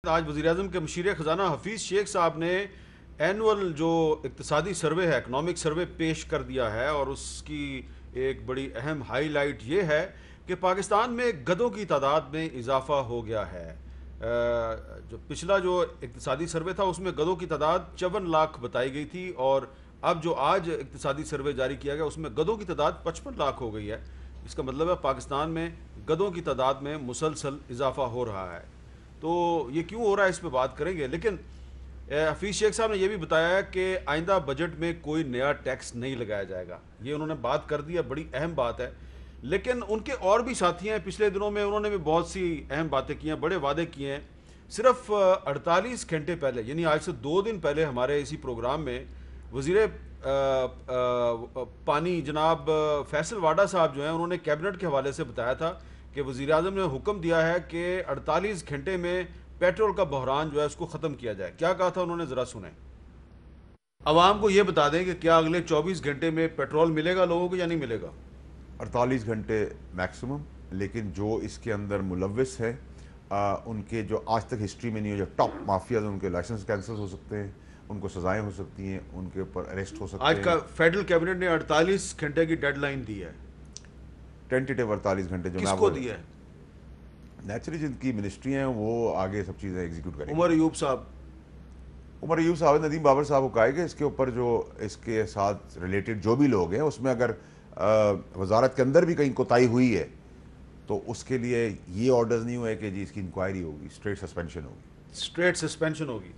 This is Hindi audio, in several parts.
आज वज़ीर-ए-आज़म के मशीर ख़जाना हफीज़ शेख साहब ने एनुअल जो इक़्तिसादी सर्वे है, इकनॉमिक सर्वे पेश कर दिया है और उसकी एक बड़ी अहम हाईलाइट ये है कि पाकिस्तान में गधों की तादाद में इजाफ़ा हो गया है। जो पिछला जो इक़्तिसादी सर्वे था उसमें गधों की तादाद 54 लाख बताई गई थी और अब जो आज इक़्तिसादी सर्वे जारी किया गया उसमें गधों की तादाद 55 लाख हो गई है। इसका मतलब है पाकिस्तान में गधों की तादाद में मुसलसल इजाफ़ा हो रहा है। तो ये क्यों हो रहा है इस पर बात करेंगे, लेकिन हफीज़ शेख साहब ने यह भी बताया है कि आइंदा बजट में कोई नया टैक्स नहीं लगाया जाएगा। ये उन्होंने बात कर दी है, बड़ी अहम बात है। लेकिन उनके और भी साथी हैं, पिछले दिनों में उन्होंने भी बहुत सी अहम बातें की हैं, बड़े वादे किए हैं। सिर्फ 48 घंटे पहले यानी आज से 2 दिन पहले हमारे इसी प्रोग्राम में वज़ीर पानी जनाब फैसल वाडा साहब जो हैं उन्होंने कैबिनेट के हवाले से बताया था कि वज़ीर-ए-आज़म ने हुक्म दिया है कि 48 घंटे में पेट्रोल का बहरान जो है उसको ख़त्म किया जाए। क्या कहा था उन्होंने, ज़रा सुने। अवाम को ये बता दें कि क्या अगले 24 घंटे में पेट्रोल मिलेगा लोगों को या नहीं मिलेगा। 48 घंटे मैक्सिमम, लेकिन जो इसके अंदर मुलव्विस है उनके जो आज तक हिस्ट्री में नहीं हो, जो टॉप माफियाज उनके लाइसेंस कैंसिल हो सकते हैं, उनको सजाएं हो सकती हैं, उनके ऊपर अरेस्ट हो सकते हैं। आज का फेडरल कैबिनेट ने 48 घंटे की डेडलाइन दी है, टेंटेटिव 48 घंटे जो किसको दी है? नेचुरली जिनकी मिनिस्ट्री हैं वो आगे सब चीज़ें एग्जीक्यूट करेंगे। उमर अयूब साहब, नदीम बाबर साहब को कहा कि इसके ऊपर जो इसके साथ रिलेटेड जो भी लोग हैं उसमें अगर वजारत के अंदर भी कहीं कोताही हुई है तो उसके लिए ये ऑर्डर्स नहीं हुए कि जी इसकी इंक्वायरी होगी, स्ट्रेट सस्पेंशन होगी। स्ट्रेट सस्पेंशन होगी।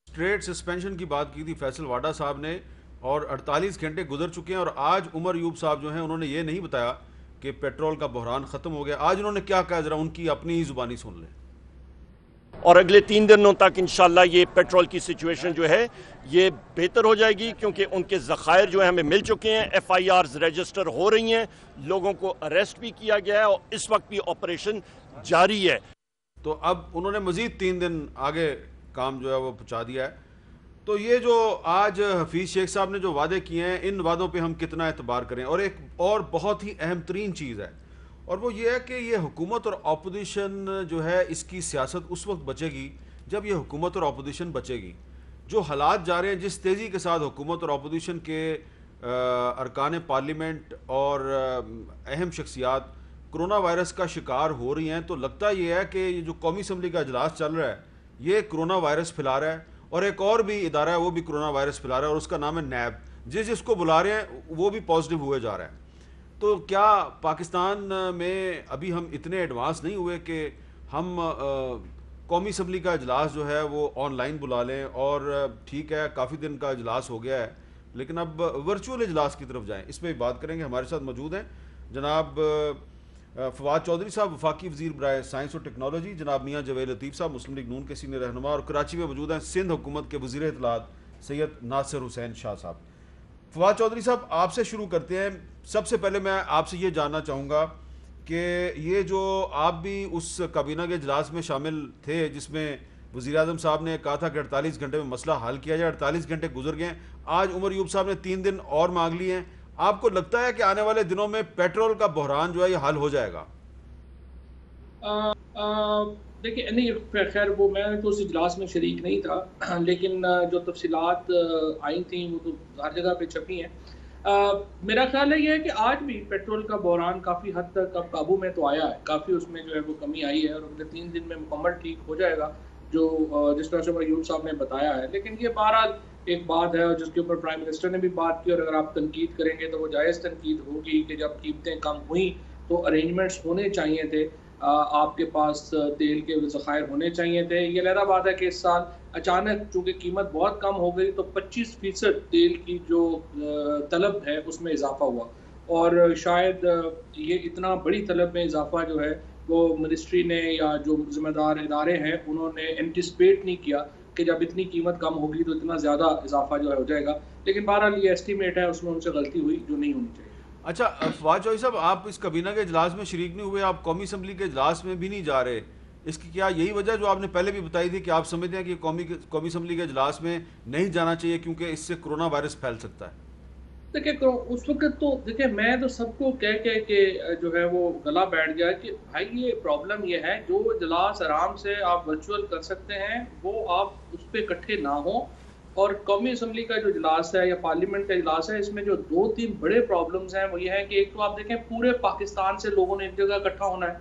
स्ट्रेट सस्पेंशन की बात की थी फैसल वाडा साहब ने और 48 घंटे गुजर चुके हैं और आज उमर अयूब साहब जो हैं उन्होंने ये नहीं बताया कि पेट्रोल का बहरान ख़त्म हो गया। आज उन्होंने क्या कहा, ज़रा उनकी अपनी ही ज़ुबानी सुन लें। और अगले 3 दिनों तक इंशाल्लाह ये पेट्रोल की सिचुएशन जो है ये बेहतर हो जाएगी, क्योंकि उनके ज़खायर जो है हमें मिल चुके हैं, FIRs रजिस्टर हो रही हैं, लोगों को अरेस्ट भी किया गया है और इस वक्त भी ऑपरेशन जारी है। तो अब उन्होंने मज़ीद 3 दिन आगे काम जो है वो पहुँचा दिया है। तो ये जो आज हफीज़ शेख साहब ने जो वादे किए हैं, इन वादों पे हम कितना एतबार करें। और एक और बहुत ही अहम तरीन चीज़ है और वो ये है कि ये हुकूमत और अपोजिशन जो है इसकी सियासत उस वक्त बचेगी जब ये हुकूमत और अपोजिशन बचेगी। जो हालात जा रहे हैं, जिस तेज़ी के साथ हुकूमत और अपोजिशन के अरकान पार्लियामेंट और अहम शख्सियात कोरोना वायरस का शिकार हो रही हैं, तो लगता ये है कि ये जो कौमी असम्बली का इजलास चल रहा है ये कोरोना वायरस फैला रहा है और एक और भी इदारा है वो भी कोरोना वायरस फैला रहा है और उसका नाम है नैब। जिसको बुला रहे हैं वो भी पॉजिटिव हुए जा रहा है। तो क्या पाकिस्तान में अभी हम इतने एडवांस नहीं हुए कि हम कौमी असम्बली का इजलास जो है वो ऑनलाइन बुला लें? और ठीक है, काफ़ी दिन का इजलास हो गया है, लेकिन अब वर्चुअल इजलास की तरफ जाएं, इस पर भी बात करेंगे। हमारे साथ मौजूद हैं जनाब फवाद चौधरी साहब, वफाकी वज़ीर बराए साइंस और टेक्नोलॉजी, जनाब मियाँ जवेद लतीफ़ साहब, मुस्लिम लीग नून के सीनियर रहनुमा, और कराची में मौजूद हैं सिंध हुकूमत के वज़ीर इत्तलात सैयद नासिर हुसैन शाह साहब। फवाद चौधरी साहब, आपसे शुरू करते हैं। सबसे पहले मैं आपसे ये जानना चाहूँगा कि ये जो आप भी उस काबीना के इजलास में शामिल थे जिसमें वज़ीर-ए-आज़म साहब ने कहा था कि 48 घंटे में मसला हल किया जाए, 48 घंटे गुजर गए, आज उमर अयूब साहब ने 3 दिन और मांग लिए हैं। आपको लगता है कि आने वाले दिनों में पेट्रोल का बहरान जो है ये हल हो जाएगा? देखिए, नहीं, खैर वो मैं तो उस इजलास में शरीक नहीं था, लेकिन जो तफसीलात आई थी वो तो हर जगह पे छपी हैं। मेरा ख्याल है ये है कि आज भी पेट्रोल का बहरान काफ़ी हद तक अब काबू में तो आया है, काफ़ी उसमें जो है वो कमी आई है और अगले 3 दिन में मुकम्मल ठीक हो जाएगा, जो जिस तरह से अयूब साहब ने बताया है। लेकिन ये बहरहाल एक बात है और जिसके ऊपर प्राइम मिनिस्टर ने भी बात की, और अगर आप तनकीद करेंगे तो वो जायज़ तनकीद होगी कि जब कीमतें कम हुई तो अरेंजमेंट्स होने चाहिए थे, आपके पास तेल के ज़खायर होने चाहिए थे। ये अलग बात है कि इस साल अचानक चूँकि कीमत बहुत कम हो गई तो 25% तेल की जो तलब है उसमें इजाफा हुआ, और शायद ये इतना बड़ी तलब में इजाफा जो है वो मिनिस्ट्री ने या जो ज़िम्मेदार इदारे हैं उन्होंने एंटिसिपेट नहीं किया कि जब इतनी कीमत कम होगी तो इतना ज़्यादा इजाफा जो है हो जाएगा। लेकिन बहरहाल ये एस्टीमेट है, उसमें उनसे गलती हुई जो नहीं होनी चाहिए। अच्छा फवाद चौधरी साहब, आप इस काबीना के इजलास में शरीक नहीं हुए, आप कौमी असम्बली के इजलास में भी नहीं जा रहे, इसकी क्या यही वजह जो आपने पहले भी बताई थी कि आप समझते हैं कि कौमी असम्बली के इजलास में नहीं जाना चाहिए क्योंकि इससे कोरोना वायरस फैल सकता है? देखिए उस वक्त तो देखिए मैं तो सबको कह कह के जो है वो गला बैठ गया कि भाई ये प्रॉब्लम ये है, जो इजलास आराम से आप वर्चुअल कर सकते हैं वो आप उस पर इकट्ठे ना हो। और कौमी असम्बली का जो इजलास है या पार्लियामेंट का इजलास है, इसमें जो 2-3 बड़े प्रॉब्लम्स हैं वो ये है कि एक तो आप देखें पूरे पाकिस्तान से लोगों ने एक जगह इकट्ठा होना है,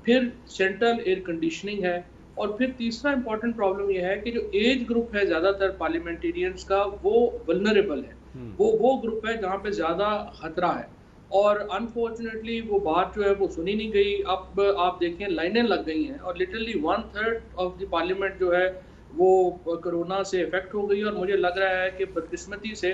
फिर सेंट्रल एयर कंडीशनिंग है, और फिर तीसरा इंपॉर्टेंट प्रॉब्लम यह है कि जो एज ग्रुप है ज़्यादातर पार्लियामेंटेरियंस का वो वल्नरेबल है, वो ग्रुप है जहाँ पे ज़्यादा खतरा है। और अनफॉर्चुनेटली वो बात जो है वो सुनी नहीं गई। अब आप देखें लाइनें लग गई हैं और लिटरली 1/3 ऑफ द पार्लियामेंट जो है वो कोरोना से इफेक्ट हो गई। और मुझे लग रहा है कि बदकिस्मती से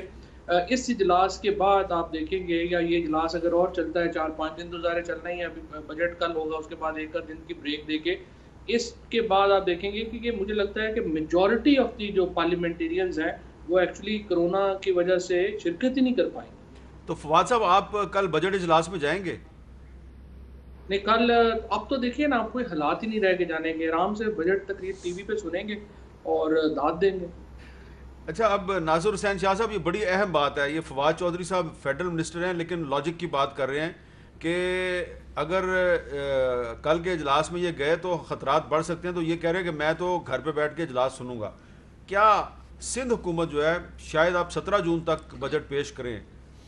इस इजलास के बाद आप देखेंगे, या ये इजलास अगर और चलता है 4-5 दिन तो ज़ाहिर चलना ही है, अभी बजट कल होगा, उसके बाद एक दिन की ब्रेक देके इसके बाद आप देखेंगे कि ये मुझे लगता है कि मेजॉरिटी ऑफ दी जो पार्लियामेंटेरियंस हैं वो एक्चुअली कोरोना की वजह से शिरकत ही नहीं कर पाएंगे। तो फवाद साहब, आप कल बजट इजलास में जाएंगे? नहीं, कल अब तो देखिए ना, अब कोई हालात ही नहीं रह के जाने के, आराम से बजट तकरीर टीवी पे सुनेंगे और दाद देंगे। अच्छा, अब नाज़िर हुसैन शाह साहब, ये बड़ी अहम बात है, ये फवाद चौधरी साहब फेडरल मिनिस्टर हैं लेकिन लॉजिक की बात कर रहे हैं कि अगर कल के इजलास में ये गए तो ख़तरात बढ़ सकते हैं, तो ये कह रहे हैं कि मैं तो घर पे बैठ के इजलास सुनूंगा। क्या सिंध हुकूमत जो है, शायद आप 17 जून तक बजट पेश करें,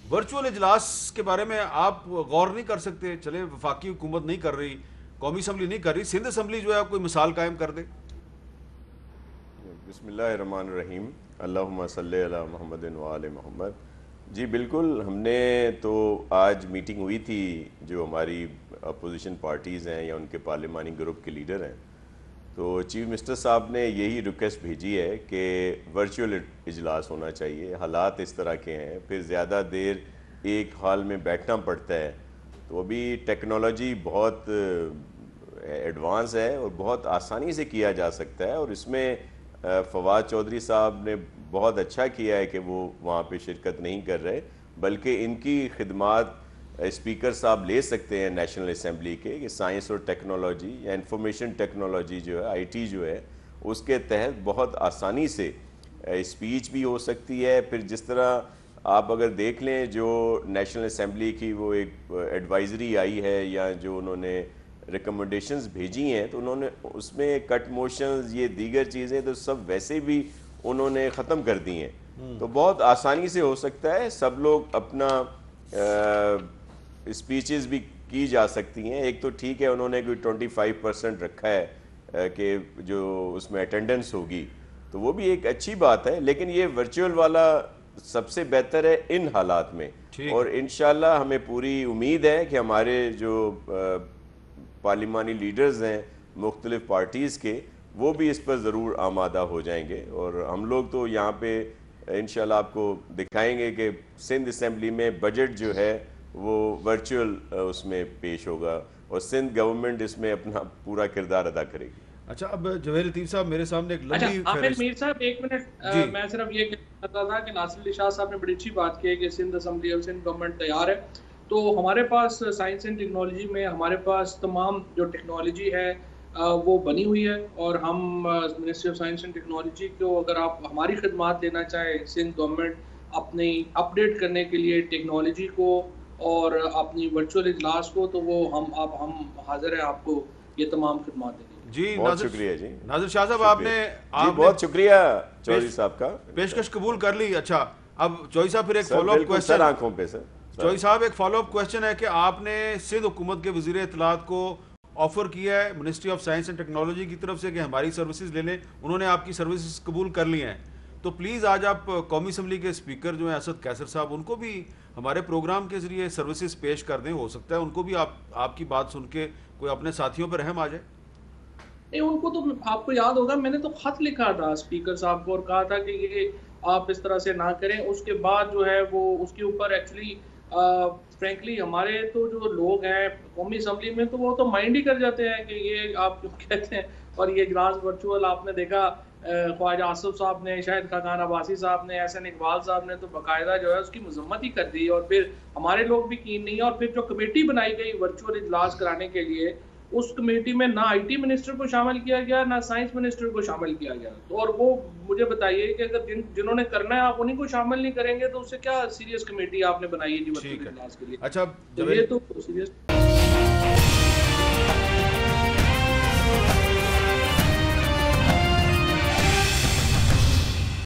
वर्चुअल इजलास के बारे में आप गौर नहीं कर सकते? चले वफाकी हुकूमत नहीं कर रही, कौमी असम्बली नहीं कर रही, सिंध असम्बली जो है कोई मिसाल कायम कर दे। बिस्मिल्लाहिर्रहमानिर्रहीम, अल्लाहुम्मा सल्ली अला मुहम्मदिन व आले मुहम्मद। जी बिल्कुल, हमने तो आज मीटिंग हुई थी जो हमारी अपोजिशन पार्टीज़ हैं या उनके पार्लिमानी ग्रुप के लीडर हैं, तो चीफ मिनिस्टर साहब ने यही रिक्वेस्ट भेजी है कि वर्चुअल इजलास होना चाहिए। हालात इस तरह के हैं, फिर ज़्यादा देर एक हाल में बैठना पड़ता है, तो अभी टेक्नोलॉजी बहुत एडवांस है और बहुत आसानी से किया जा सकता है। और इसमें फवाद चौधरी साहब ने बहुत अच्छा किया है कि वो वहाँ पे शिरकत नहीं कर रहे, बल्कि इनकी खिदमात स्पीकर साहब ले सकते हैं नेशनल असम्बली के, कि साइंस और टेक्नोलॉजी या इंफॉर्मेशन टेक्नोलॉजी जो है, आईटी जो है, उसके तहत बहुत आसानी से स्पीच भी हो सकती है। फिर जिस तरह आप अगर देख लें जो नेशनल असम्बली की वो एक एडवाइजरी आई है या जो उन्होंने रिकमेंडेशंस भेजी हैं, तो उन्होंने उसमें कट मोशंस ये दीगर चीज़ें तो सब वैसे भी उन्होंने ख़त्म कर दी हैं। तो बहुत आसानी से हो सकता है, सब लोग अपना स्पीचेस भी की जा सकती हैं। एक तो ठीक है उन्होंने कोई 25% रखा है कि जो उसमें अटेंडेंस होगी, तो वो भी एक अच्छी बात है, लेकिन ये वर्चुअल वाला सबसे बेहतर है इन हालात में। और इंशाल्लाह हमें पूरी उम्मीद है कि हमारे जो पार्लिमानी लीडर्स हैं मुख्तलिफ पार्टीज़ के, वो भी इस पर ज़रूर आमादा हो जाएंगे। और हम लोग तो यहाँ पे इंशाल्लाह आपको दिखाएंगे कि सिंध असम्बली में बजट जो है वो वर्चुअल उसमें पेश होगा और सिंध गवर्नमेंट इसमें अपना पूरा किरदार अदा करेगी। अच्छा, अब जवेद लतीफ़ साहब, मेरे सामने एक लंबी आमिर मीर साहब, एक मिनट, मैं सिर्फ ये कहता था कि नासिर अली शाह साहब ने बड़ी अच्छी बात की है कि सिंध असम्बली और सिंध गवर्नमेंट तैयार है। तो हमारे पास साइंस एंड टेक्नोलॉजी में हमारे पास तमाम जो टेक्नोलॉजी है वो बनी हुई है, और हम ministry of science and technology को अगर आप हमारी खिदमात लेना चाहें, सिंध गवर्नमेंट अपनी अपडेट करने के लिए टेक्नोलॉजी को और अपनी वर्चुअल इजलास को, तो वो हम हाजिर हैं आपको ये तमाम खिदमात देने। जी बहुत शुक्रिया जी नाज़िर शाह साहब, आपने बहुत शुक्रिया चौधरी साहब का, पेशकश कबूल कर ली। अच्छा, अब चौधरी साहब फिर एक फॉलोअप क्वेश्चन आंखों पे सर। चौधरी साहब, एक फॉलोअप क्वेश्चन है कि आपने सिंध हुकूमत के वज़ीर इत्तलात को ऑफर किया है ministry of science and technology की तरफ से कि हमारी सर्विसेज ले लें, उन्होंने आपकी सर्विसेज कबूल कर ली हैं, तो प्लीज़ आज आप कौमी असम्बली के स्पीकर जो हैं असद कैसर साहब, उनको भी हमारे प्रोग्राम के जरिए सर्विसेज पेश कर दें। हो सकता है उनको भी आपकी बात सुन के कोई अपने साथियों पर रहम आ जाए। नहीं, उनको तो आपको याद होगा मैंने तो खत लिखा था स्पीकर साहब को और कहा था कि ये आप इस तरह से ना करें। उसके बाद जो है वो उसके ऊपर एक्चुअली फ्रेंकली हमारे तो जो लोग हैं कौमी असम्बली में, तो वो तो माइंड ही कर जाते हैं कि ये आप क्यों कहते हैं। और ये इजलास वर्चुअल आपने देखा, ख्वाजा आसिफ साहब ने, शाहिद खाकान अब्बासी साहब ने, एहसन इकबाल साहब ने तो बाकायदा जो है उसकी मजम्मत ही कर दी, और फिर हमारे लोग भी कीन नहीं है। और फिर जो कमेटी बनाई गई वर्चुअल इजलास कराने के लिए, उस कमेटी में ना IT मिनिस्टर को शामिल किया गया, ना साइंस मिनिस्टर को शामिल किया गया। तो और वो मुझे बताइए कि अगर जिन्होंने करना है आप उन्हीं को शामिल नहीं करेंगे तो उससे क्या सीरियस कमेटी आपने बनाई है जी बच्चों के इलाज के लिए? अच्छा, तो ये तो सीरियस